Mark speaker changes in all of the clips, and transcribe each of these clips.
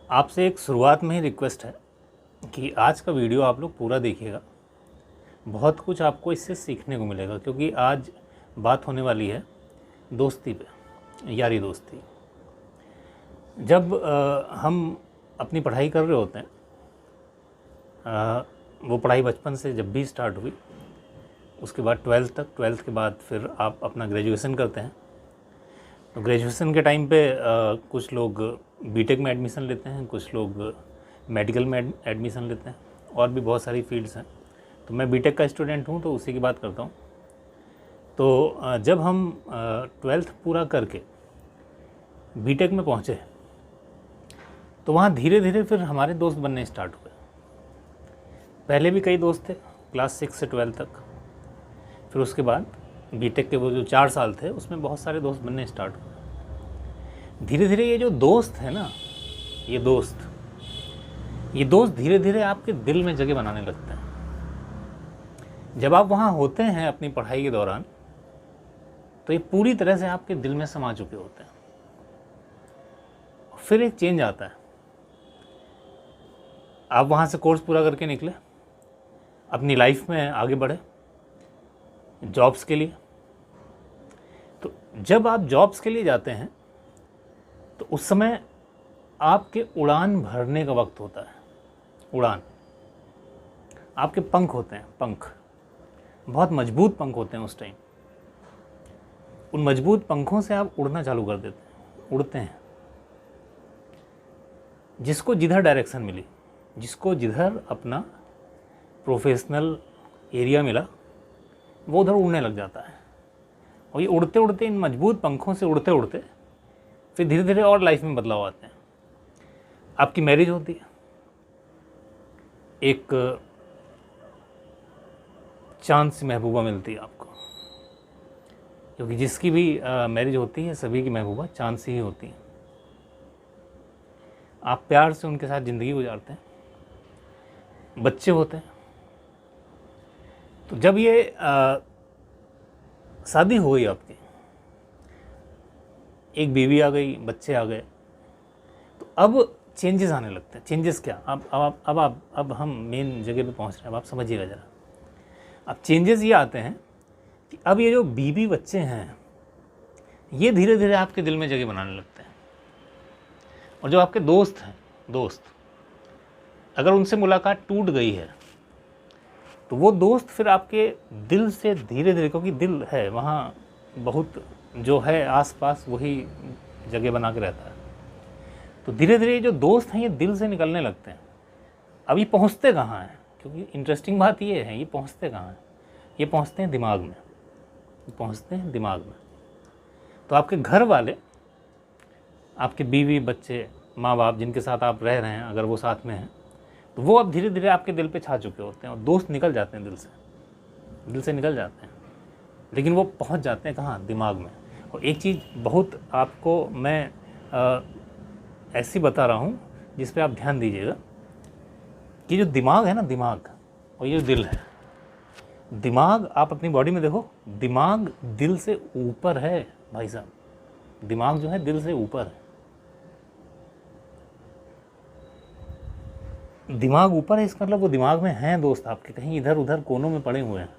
Speaker 1: आपसे एक शुरुआत में ही रिक्वेस्ट है कि आज का वीडियो आप लोग पूरा देखिएगा। बहुत कुछ आपको इससे सीखने को मिलेगा, क्योंकि आज बात होने वाली है दोस्ती पे, यारी दोस्ती। जब हम अपनी पढ़ाई कर रहे होते हैं, वो पढ़ाई बचपन से जब भी स्टार्ट हुई, उसके बाद 12th तक, 12th के बाद फिर आप अपना ग्रेजुएशन करते हैं। तो ग्रेजुएशन के टाइम पे कुछ लोग बीटेक में एडमिशन लेते हैं, कुछ लोग मेडिकल में एडमिशन लेते हैं, और भी बहुत सारी फील्ड्स हैं। तो मैं बीटेक का स्टूडेंट हूँ, तो उसी की बात करता हूँ। तो जब हम 12th पूरा करके बीटेक में पहुँचे, तो वहाँ धीरे धीरे फिर हमारे दोस्त बनने स्टार्ट हुए। पहले भी कई दोस्त थे क्लास 6 से 12 तक। फिर उसके बाद बीटेक के वो जो 4 साल थे, उसमें बहुत सारे दोस्त बनने स्टार्ट हुए। धीरे धीरे ये जो दोस्त है ना, ये दोस्त धीरे धीरे आपके दिल में जगह बनाने लगते हैं। जब आप वहाँ होते हैं अपनी पढ़ाई के दौरान, तो ये पूरी तरह से आपके दिल में समा चुके होते हैं। फिर एक चेंज आता है। आप वहाँ से कोर्स पूरा करके निकले, अपनी लाइफ में आगे बढ़े जॉब्स के लिए। तो जब आप जॉब्स के लिए जाते हैं, तो उस समय आपके उड़ान भरने का वक्त होता है। उड़ान, आपके पंख होते हैं, पंख बहुत मजबूत पंख होते हैं उस टाइम। उन मजबूत पंखों से आप उड़ना चालू कर देते हैं, उड़ते हैं। जिसको जिधर डायरेक्शन मिली, जिसको जिधर अपना प्रोफेशनल एरिया मिला, वो उधर उड़ने लग जाता है। और ये उड़ते उड़ते, इन मजबूत पंखों से उड़ते उड़ते, फिर धीरे धीरे और लाइफ में बदलाव आते हैं। आपकी मैरिज होती है, एक चांद सी महबूबा मिलती है आपको, क्योंकि जिसकी भी मैरिज होती है, सभी की महबूबा चांद सी ही होती है। आप प्यार से उनके साथ ज़िंदगी गुजारते हैं, बच्चे होते हैं। तो जब ये शादी हो गई आपकी, एक बीवी आ गई, बच्चे आ गए, तो अब चेंजेस आने लगते हैं। चेंजेस क्या, अब हम मेन जगह पे पहुंच रहे हैं। अब आप समझिएगा ज़रा। अब चेंजेस ये आते हैं कि अब ये जो बीवी बच्चे हैं, ये धीरे धीरे आपके दिल में जगह बनाने लगते हैं। और जो आपके दोस्त हैं, दोस्त, अगर उनसे मुलाकात टूट गई है, तो वो दोस्त फिर आपके दिल से धीरे धीरे, क्योंकि दिल है वहाँ, बहुत जो है आसपास वही जगह बना के रहता है, तो धीरे धीरे जो दोस्त हैं ये दिल से निकलने लगते हैं। अब ये पहुँचते कहाँ हैं, क्योंकि इंटरेस्टिंग बात ये है, ये पहुँचते कहाँ हैं? ये पहुँचते हैं दिमाग में, ये पहुँचते हैं दिमाग में। तो आपके घर वाले, आपके बीवी बच्चे, माँ बाप, जिनके साथ आप रह रहे हैं, अगर वो साथ में हैं, तो वो अब धीरे धीरे आपके दिल पे छा चुके होते हैं। और दोस्त निकल जाते हैं दिल से निकल जाते हैं, लेकिन वो पहुंच जाते हैं कहाँ? दिमाग में। और एक चीज़ बहुत आपको मैं ऐसी बता रहा हूँ जिस पे आप ध्यान दीजिएगा, कि जो दिमाग है ना, दिमाग और ये जो दिल है, दिमाग आप अपनी बॉडी में देखो, दिमाग दिल से ऊपर है भाई साहब। दिमाग जो है दिल से ऊपर है। दिमाग ऊपर है, इसका मतलब वो दिमाग में हैं दोस्त आपके, कहीं इधर उधर कोनों में पड़े हुए हैं,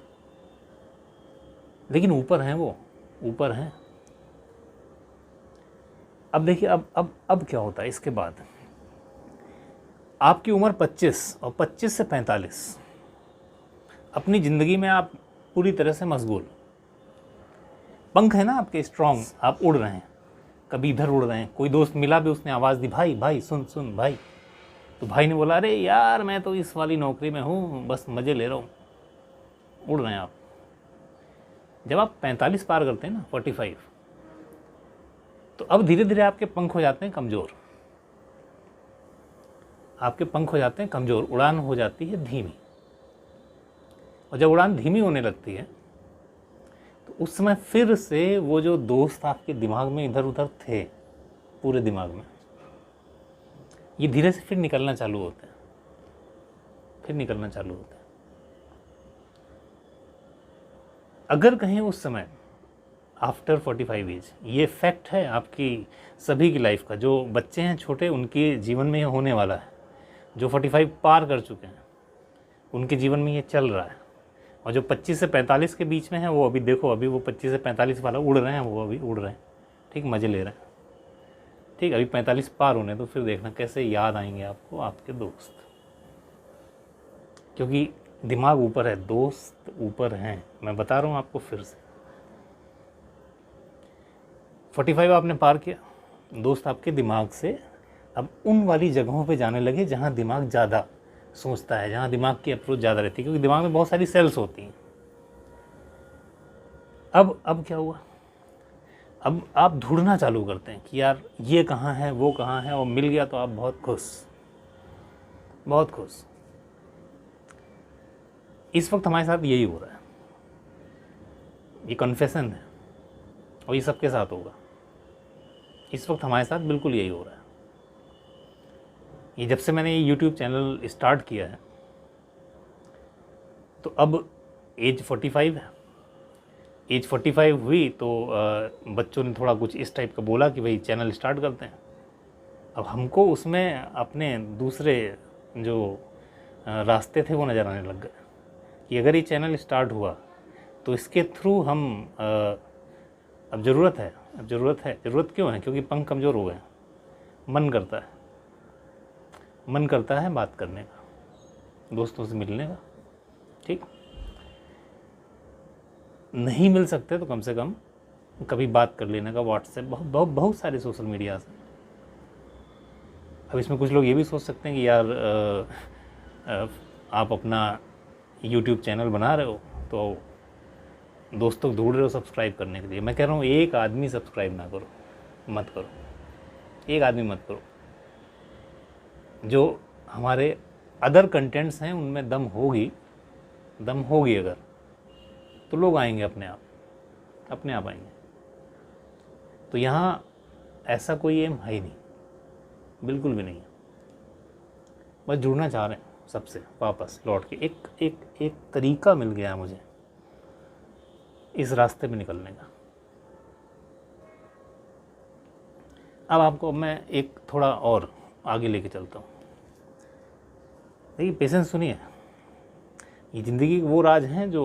Speaker 1: लेकिन ऊपर हैं, वो ऊपर हैं। अब देखिए, अब क्या होता है इसके बाद। आपकी उम्र 25 और 25 से 45, अपनी ज़िंदगी में आप पूरी तरह से मशगूल। पंख है ना आपके स्ट्रॉन्ग, आप उड़ रहे हैं, कभी इधर उड़ रहे हैं। कोई दोस्त मिला भी, उसने आवाज़ दी, भाई भाई सुन सुन भाई, तो भाई ने बोला, अरे यार मैं तो इस वाली नौकरी में हूँ, बस मज़े ले रहा हूँ। उड़ रहे हैं आप। जब आप 45 पार करते हैं ना, 45, तो अब धीरे धीरे आपके पंख हो जाते हैं कमज़ोर। आपके पंख हो जाते हैं कमज़ोर, उड़ान हो जाती है धीमी। और जब उड़ान धीमी होने लगती है, तो उस समय फिर से वो जो दोस्त आपके दिमाग में इधर उधर थे, पूरे दिमाग में, ये धीरे से फिर निकलना चालू होते हैं, फिर निकलना चालू होते हैं। अगर कहीं उस समय आफ्टर 45 एज। ये फैक्ट है आपकी सभी की लाइफ का। जो बच्चे हैं छोटे, उनके जीवन में ये होने वाला है। जो 45 पार कर चुके हैं उनके जीवन में ये चल रहा है। और जो 25 से 45 के बीच में है वो अभी देखो, अभी वो 25 से 45 वाला उड़ रहे हैं, वो अभी उड़ रहे हैं, ठीक, मज़े ले रहे हैं, ठीक। अभी 45 पार होने तो फिर देखना कैसे याद आएंगे आपको आपके दोस्त, क्योंकि दिमाग ऊपर है, दोस्त ऊपर हैं। मैं बता रहा हूँ आपको फिर से। 45 आपने पार किया, दोस्त आपके दिमाग से अब उन वाली जगहों पे जाने लगे जहाँ दिमाग ज़्यादा सोचता है, जहाँ दिमाग की अप्रोच ज़्यादा रहती है, क्योंकि दिमाग में बहुत सारी सेल्स होती हैं। अब क्या हुआ, अब आप ढूंढना चालू करते हैं कि यार ये कहाँ है, वो कहाँ है, और मिल गया तो आप बहुत खुश, बहुत खुश। इस वक्त हमारे साथ यही हो रहा है, ये कन्फेशन है, और ये सबके साथ होगा। इस वक्त हमारे साथ बिल्कुल यही हो रहा है। ये जब से मैंने ये YouTube चैनल स्टार्ट किया है, तो अब एज 45 है। एज 45 हुई तो बच्चों ने थोड़ा कुछ इस टाइप का बोला कि भाई चैनल स्टार्ट करते हैं। अब हमको उसमें अपने दूसरे जो रास्ते थे वो नज़र आने लग गए कि अगर ये चैनल स्टार्ट हुआ तो इसके थ्रू हम अब ज़रूरत है, ज़रूरत क्यों है, क्योंकि पंख कमज़ोर हो गए, मन करता है बात करने का, दोस्तों से मिलने का, ठीक। नहीं मिल सकते तो कम से कम कभी बात कर लेने का, व्हाट्सएप, बहुत सारे सोशल मीडिया से। अब इसमें कुछ लोग ये भी सोच सकते हैं कि यार आप अपना YouTube चैनल बना रहे हो तो दोस्तों को ढूंढ रहे हो सब्सक्राइब करने के लिए। मैं कह रहा हूँ एक आदमी सब्सक्राइब ना करो, मत करो, एक आदमी मत करो। जो हमारे अदर कंटेंट्स हैं उनमें दम होगी अगर, तो लोग आएंगे अपने आप आएंगे। तो यहाँ ऐसा कोई एम है ही नहीं, बिल्कुल भी नहीं है। बस जुड़ना चाह रहे हैं सबसे वापस लौट के। एक तरीका मिल गया है मुझे इस रास्ते में निकलने का। अब आपको मैं एक थोड़ा और आगे लेके चलता हूँ। देखिए, पेशेंस सुनिए। ये ज़िंदगी के वो राज हैं जो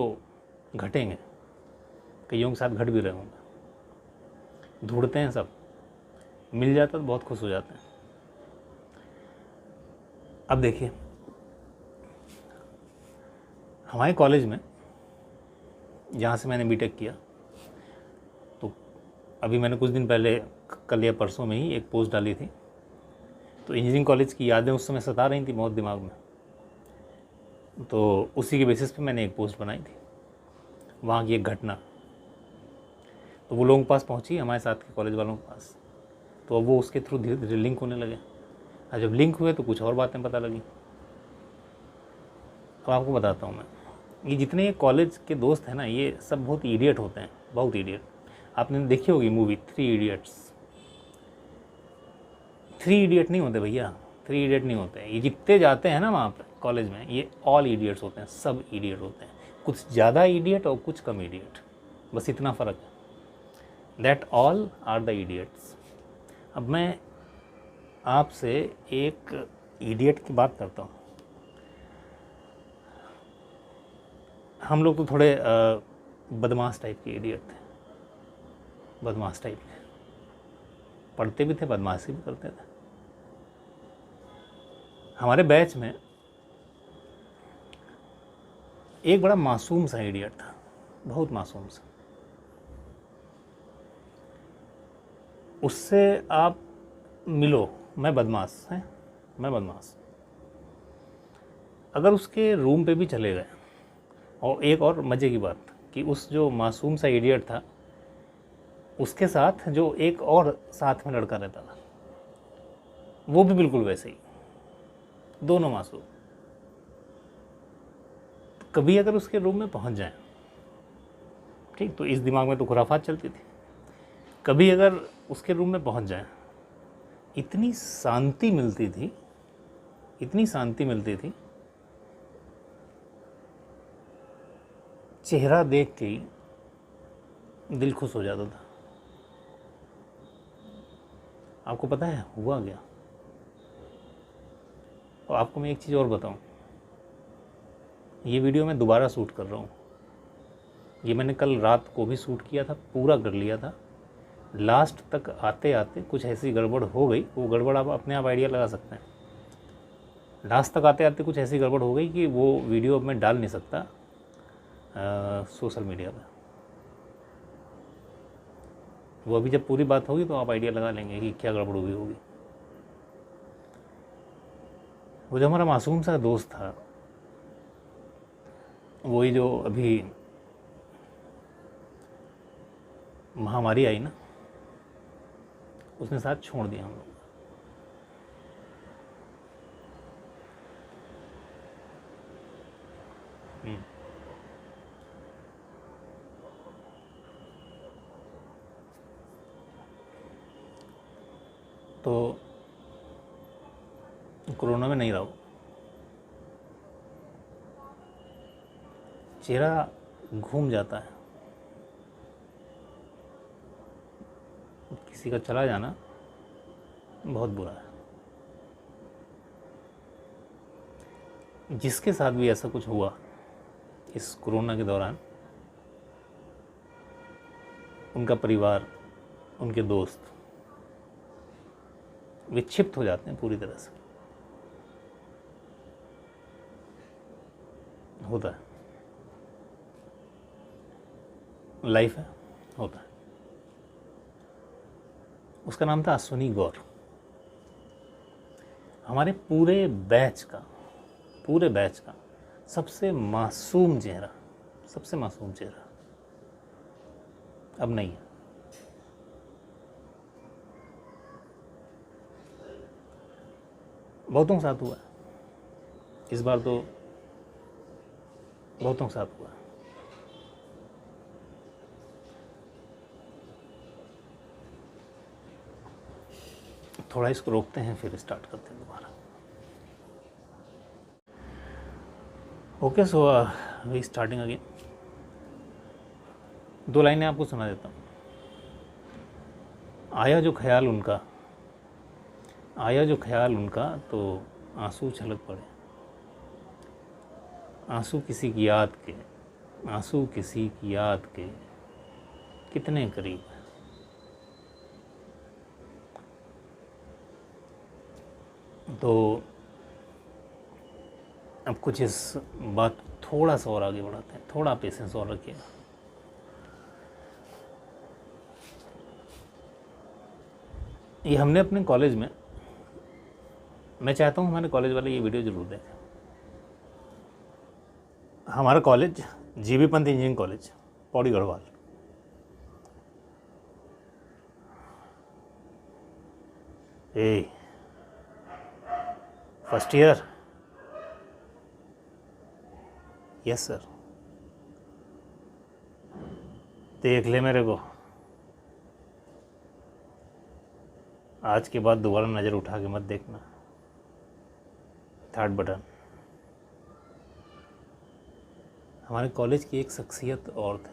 Speaker 1: घटेंगे, कईयों के साथ घट भी रहे होंगे। ढूंढते हैं सब, मिल जाता तो बहुत खुश हो जाते हैं। अब देखिए, हमारे कॉलेज में जहाँ से मैंने बीटेक किया, तो अभी मैंने कुछ दिन पहले, कल या परसों में ही एक पोस्ट डाली थी। तो इंजीनियरिंग कॉलेज की यादें उस समय सता रही थी बहुत दिमाग में, तो उसी के बेसिस पे मैंने एक पोस्ट बनाई थी, वहाँ की एक घटना। तो वो लोगों के पास पहुँची, हमारे साथ के कॉलेज वालों के पास। तो अब वो उसके थ्रू धीरे धीरे लिंक होने लगे, और जब लिंक हुए तो कुछ और बातें पता लगी। अब आपको बताता हूँ मैं, ये जितने कॉलेज के दोस्त हैं ना, ये सब बहुत इडियट होते हैं, बहुत इडियट। आपने देखी होगी मूवी 3 इडियट्स। 3 इडियट नहीं होते भैया, 3 इडियट नहीं होते। ये जितने जाते हैं ना वहाँ पर कॉलेज में, ये ऑल इडियट्स होते हैं, सब इडियट होते हैं। कुछ ज़्यादा इडियट और कुछ कम इडियट, बस इतना फ़र्क है। That all are the idiots. अब मैं आपसे एक इडियट की बात करता हूँ। हम लोग तो थोड़े बदमाश टाइप के इडियट थे, बदमाश टाइप के, पढ़ते भी थे, बदमाशी भी करते थे। हमारे बैच में एक बड़ा मासूम सा इडियट था, बहुत मासूम सा। उससे आप मिलो, मैं बदमाश, अगर उसके रूम पे भी चले गए। और एक और मज़े की बात कि उस जो मासूम सा इडियट था, उसके साथ जो एक और साथ में लड़का रहता था, वो भी बिल्कुल वैसे ही, दोनों मासूम। कभी अगर उसके रूम में पहुंच जाए, ठीक, तो इस दिमाग में तो खुराफात चलती थी। कभी अगर उसके रूम में पहुंच जाए, इतनी शांति मिलती थी, चेहरा देख के ही दिल खुश हो जाता था। आपको पता है हुआ क्या? और आपको मैं एक चीज़ और बताऊं, ये वीडियो मैं दोबारा शूट कर रहा हूँ। ये मैंने कल रात को भी शूट किया था, पूरा कर लिया था। लास्ट तक आते आते कुछ ऐसी गड़बड़ हो गई, वो गड़बड़ आप अपने आप आइडिया लगा सकते हैं। लास्ट तक आते आते कुछ ऐसी गड़बड़ हो गई कि वो वीडियो अब मैं डाल नहीं सकता सोशल मीडिया पर। वो अभी जब पूरी बात होगी तो आप आइडिया लगा लेंगे कि क्या गड़बड़ हुई होगी। वो जो हमारा मासूम सा दोस्त था, वही जो अभी महामारी आई ना, उसने साथ छोड़ दिया हम लोग। तो कोरोना में नहीं रहा वो, चेहरा घूम जाता है। किसी का चला जाना बहुत बुरा है। जिसके साथ भी ऐसा कुछ हुआ इस कोरोना के दौरान, उनका परिवार, उनके दोस्त विक्षिप्त हो जाते हैं पूरी तरह से। होता है, लाइफ है, होता है। उसका नाम था अश्विनी गौर। हमारे पूरे बैच का सबसे मासूम चेहरा, सबसे मासूम चेहरा अब नहीं है। बहुतों के साथ हुआ है, इस बार तो बहुतों के साथ हुआ है। थोड़ा इसको रोकते हैं, फिर स्टार्ट करते हैं दोबारा। Okay, so we starting again. 2 लाइनें आपको सुना देता हूँ। आया जो ख्याल उनका तो आंसू छलक पड़े। आंसू किसी की याद के कितने करीब है। तो अब कुछ इस बात थोड़ा सा और आगे बढ़ाते हैं, थोड़ा पेशेंस और रखिएगा। ये हमने अपने कॉलेज में, मैं चाहता हूँ हमारे कॉलेज वाले ये वीडियो ज़रूर देखें। हमारा college GB Pant engineering college, Pauri Garhwal. First year? Yes sir. देख ले मेरे को, आज के बाद दोबारा नज़र उठा के मत देखना। 3rd button. हमारे कॉलेज की एक शख्सियत और थे,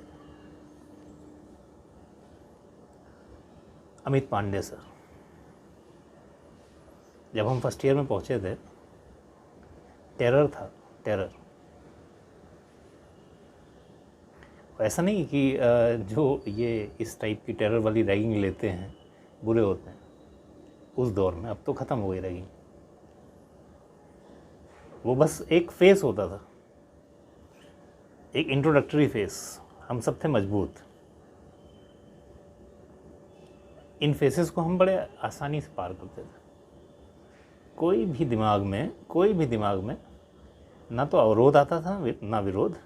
Speaker 1: अमित पांडे सर। जब हम फर्स्ट ईयर में पहुंचे थे, टेरर था, टेरर। ऐसा नहीं कि जो ये इस टाइप की टेरर वाली रैगिंग लेते हैं बुरे होते हैं। उस दौर में, अब तो ख़त्म हो गई रैगिंग। वो बस एक फेस होता था, एक इंट्रोडक्टरी फेस। हम सब थे मजबूत। इन फेसेस को हम बड़े आसानी से पार करते थे। कोई भी दिमाग में ना तो अवरोध आता था, ना विरोध।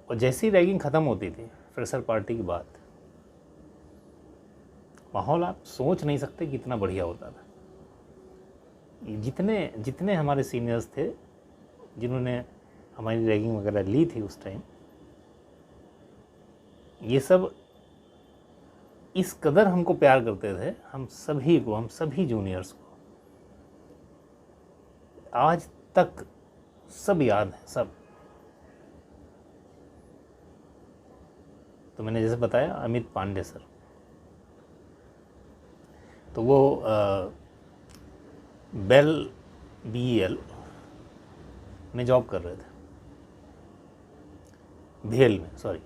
Speaker 1: और जैसी रैगिंग ख़त्म होती थी फ्रेशर पार्टी की बात, माहौल आप सोच नहीं सकते कितना बढ़िया होता था। जितने हमारे सीनियर्स थे जिन्होंने हमारी रैगिंग वगैरह ली थी उस टाइम, ये सब इस कदर हमको प्यार करते थे, हम सभी जूनियर्स को आज तक सब याद है। सब तो मैंने जैसे बताया अमित पांडे सर, तो वो बेल BEL में जॉब कर रहे थे, भेल में, सॉरी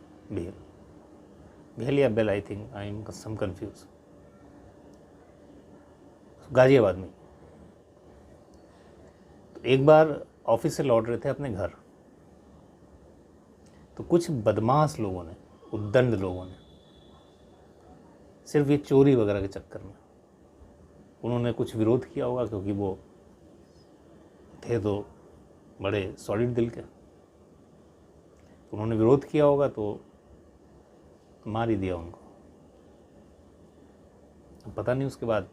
Speaker 1: भेल या BEL, I think, I am some confuse, Ghaziabad में। तो एक बार ऑफिस से लौट रहे थे अपने घर, तो कुछ बदमाश लोगों ने, उद्दंड लोगों ने, सिर्फ ये चोरी वगैरह के चक्कर में, उन्होंने कुछ विरोध किया होगा, क्योंकि वो थे तो बड़े सॉलिड दिल के, उन्होंने विरोध किया होगा तो मार ही दिया उनको। पता नहीं उसके बाद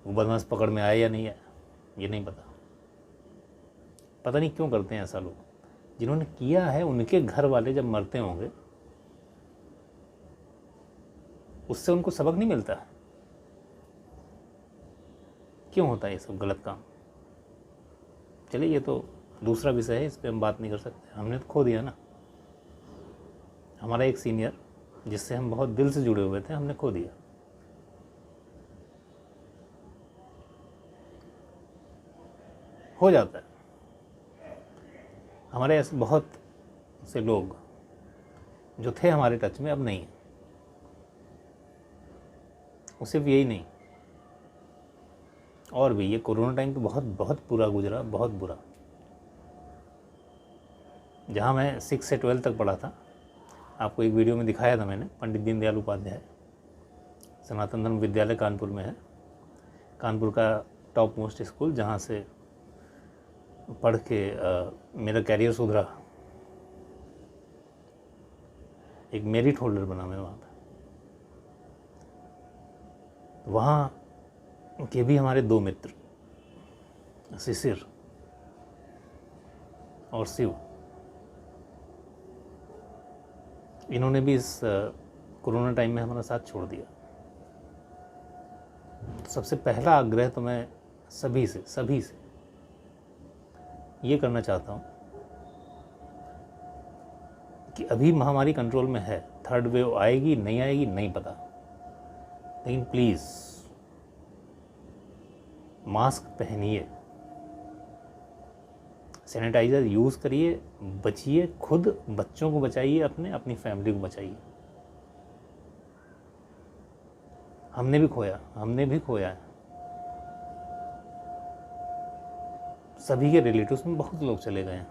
Speaker 1: वो बदमाश पकड़ में आया या नहीं आया, ये नहीं पता। पता नहीं क्यों करते हैं ऐसा लोग। जिन्होंने किया है उनके घर वाले जब मरते होंगे, उससे उनको सबक नहीं मिलता। क्यों होता है ये सब गलत काम? चलिए, ये तो दूसरा विषय है, इस पर हम बात नहीं कर सकते। हमने तो खो दिया ना। हमारा एक सीनियर जिससे हम बहुत दिल से जुड़े हुए थे, हमने खो दिया। हो जाता है। हमारे ऐसे बहुत से लोग जो थे हमारे टच में, अब नहीं है। वो सिर्फ यही नहीं, और भी ये कोरोना टाइम तो बहुत बहुत बुरा गुजरा, बहुत बुरा। जहाँ मैं 6 से 12 तक पढ़ा था, आपको एक वीडियो में दिखाया था मैंने, पंडित दीनदयाल उपाध्याय सनातन धर्म विद्यालय कानपुर में है। कानपुर का टॉप मोस्ट स्कूल, जहाँ से पढ़ के मेरा कैरियर सुधरा, एक मेरिट होल्डर बना मैं वहाँ पर। वहाँ के भी हमारे 2 मित्र, शिशिर और शिव, इन्होंने भी इस कोरोना टाइम में हमारा साथ छोड़ दिया। सबसे पहला आग्रह तो मैं सभी से ये करना चाहता हूँ कि अभी महामारी कंट्रोल में है। 3rd वेव आएगी नहीं आएगी नहीं पता, लेकिन प्लीज़ मास्क पहनिए, सैनिटाइज़र यूज़ करिए, बचिए, खुद बच्चों को बचाइए, अपनी फैमिली को बचाइए। हमने भी खोया है। सभी के रिलेटिव्स में बहुत लोग चले गए हैं,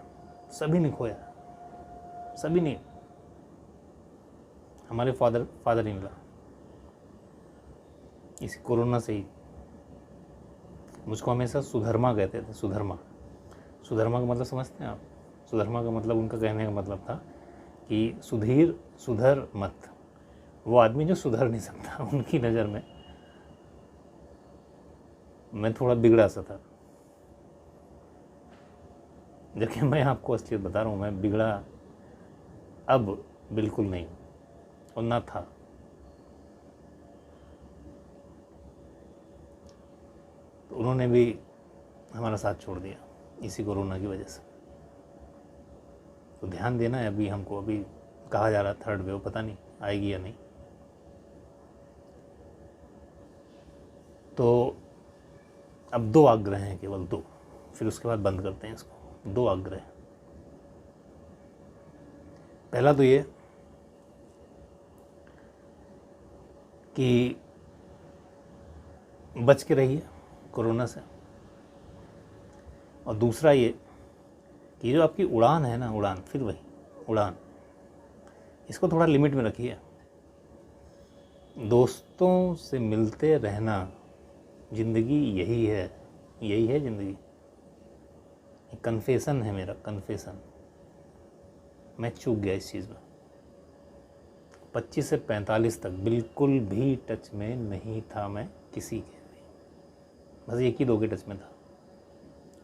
Speaker 1: सभी ने खोया, सभी ने। हमारे फादर इन लॉ इस कोरोना से ही, मुझको हमेशा सुधर्मा कहते थे। सुधर्मा का मतलब समझते हैं आप? सुधर्मा का मतलब, उनका कहने का मतलब था कि सुधीर, सुधर मत। वो आदमी जो सुधर नहीं सकता, उनकी नज़र में मैं थोड़ा बिगड़ा सा था। जबकि मैं आपको असलियत बता रहा हूँ, मैं बिगड़ा अब बिल्कुल नहीं और ना था। तो उन्होंने भी हमारा साथ छोड़ दिया इसी कोरोना की वजह से। तो ध्यान देना है। अभी हमको, अभी कहा जा रहा 3rd वेव, पता नहीं आएगी या नहीं। तो अब 2 आग्रह हैं, केवल 2, फिर उसके बाद बंद करते हैं इसको। 2 आग्रह। पहला तो ये कि बच के रहिए कोरोना से, और दूसरा ये कि जो आपकी उड़ान है ना, फिर वही उड़ान, इसको थोड़ा लिमिट में रखिए। दोस्तों से मिलते रहना, ज़िंदगी यही है ज़िंदगी। कन्फेशन है मेरा, कन्फेशन। मैं चूक गया इस चीज़ में। 25 से 45 तक बिल्कुल भी टच में नहीं था मैं किसी के भी, बस 1 ही 2 के टच में था।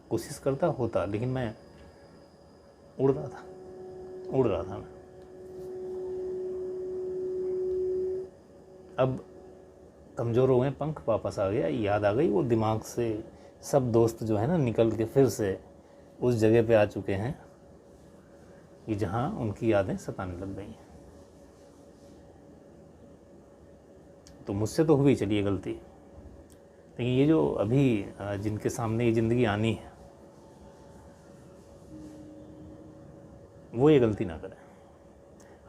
Speaker 1: कोशिश करता होता, लेकिन मैं उड़ रहा था मैं। अब कमज़ोर हो गए पंख, वापस आ गया, याद आ गई वो दिमाग से। सब दोस्त जो है ना, निकल के फिर से उस जगह पे आ चुके हैं कि जहाँ उनकी यादें सताने लग गई हैं। तो मुझसे तो हुई चलिए गलती, लेकिन ये जो अभी जिनके सामने ये ज़िंदगी आनी है वो ये गलती ना करें।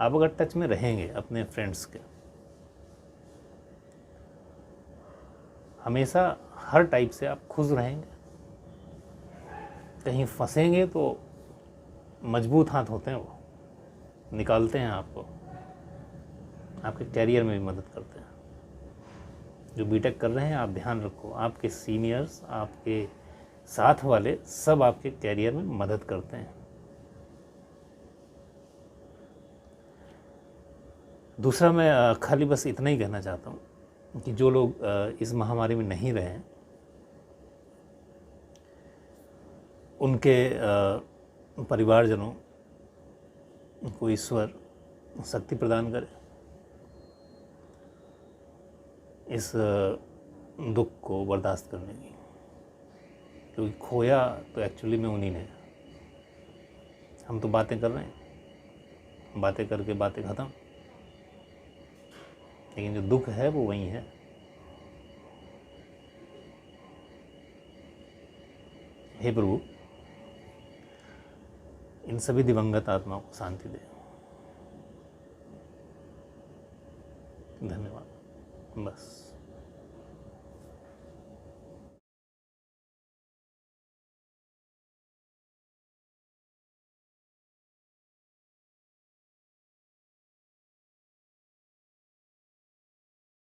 Speaker 1: आप अगर टच में रहेंगे अपने फ्रेंड्स के, हमेशा हर टाइप से आप खुश रहेंगे। कहीं फंसेंगे तो मजबूत हाथ होते हैं, वो निकालते हैं आपको, आपके कैरियर में भी मदद करते हैं। जो बीटेक कर रहे हैं आप ध्यान रखो, आपके सीनियर्स, आपके साथ वाले सब आपके कैरियर में मदद करते हैं। दूसरा मैं खाली बस इतना ही कहना चाहता हूँ कि जो लोग इस महामारी में नहीं रहे हैं उनके परिवारजनों को ईश्वर शक्ति प्रदान करे इस दुख को बर्दाश्त करने की, क्योंकि खोया तो एक्चुअली में उन्हीं ने। हम तो बातें कर रहे हैं, बातें करके बातें ख़त्म, लेकिन जो दुख है वो वहीं है। हे प्रभु, इन सभी दिवंगत आत्माओं को शांति दे। धन्यवाद। बस।